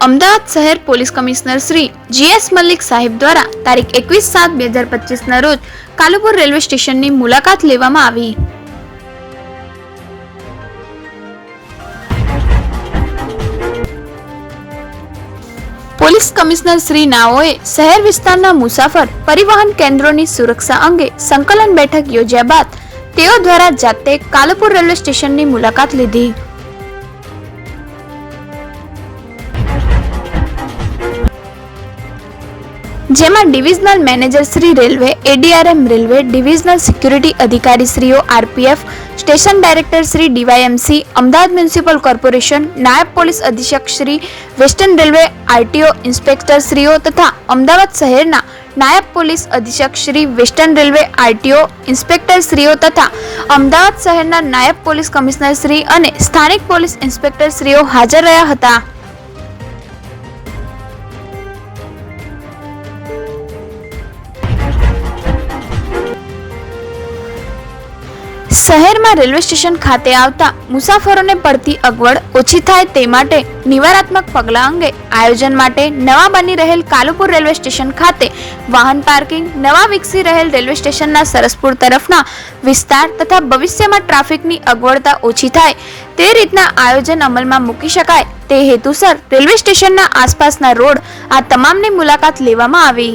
અમદાવાદ શહેર police commissioner Shri GS Mallik સાહેબ દ્વારા તારીખ 21/7/2025 રોજ કાલુપુર રેલવે સ્ટેશનની મુલાકાત લેવામાં આવી। પોલીસ કમિશનર શ્રી નાઓએ શહેર વિસ્તારના મુસાફર પરિવહન કેન્દ્રોની સુરક્ષા અંગે સંકલન બેઠક યોજ્યા બાદ તેઓ દ્વારા જાતે કાલુપુર રેલવે સ્ટેશનની મુલાકાત લીધી। જેમાં divisional manager Shri railway, ADRM railway, divisional security અધિકારી શ્રીઓ RPF, station director Shri DYMC, Ahmedabad municipal corporation, નાયબ પોલીસ અધિક્ષક Shri western railway, RTO inspector શ્રીઓ તથા અમદાવાદ શહેરના નાયબ પોલીસ અધિક્ષક Shri western railway, RTO inspector શ્રીઓ તથા અમદાવાદ શહેરના નાયબ પોલીસ કમિશનર શ્રી અને સ્થાનિક પોલીસ ઇન્સ્પેક્ટર શ્રીઓ હાજર રહ્યા હતા। શહેરમાં રેલવે સ્ટેશન ખાતે આવતા મુસાફરોને પડતી અગવડ ઓછી થાય તે માટે નિવારાત્મક પગલાં અંગે આયોજન માટે નવા બની રહેલ કાલુપુર રેલવે સ્ટેશન ખાતે વાહન પાર્કિંગ, નવા વિકસી રહેલ રેલવે સ્ટેશનના સરસપુર તરફના વિસ્તાર તથા ભવિષ્યમાં ટ્રાફિકની અગવડતા ઓછી થાય તે રીતના આયોજન અમલમાં મૂકી શકાય તે હેતુસર રેલવે સ્ટેશનના આસપાસના રોડ આ તમામની મુલાકાત લેવામાં આવી।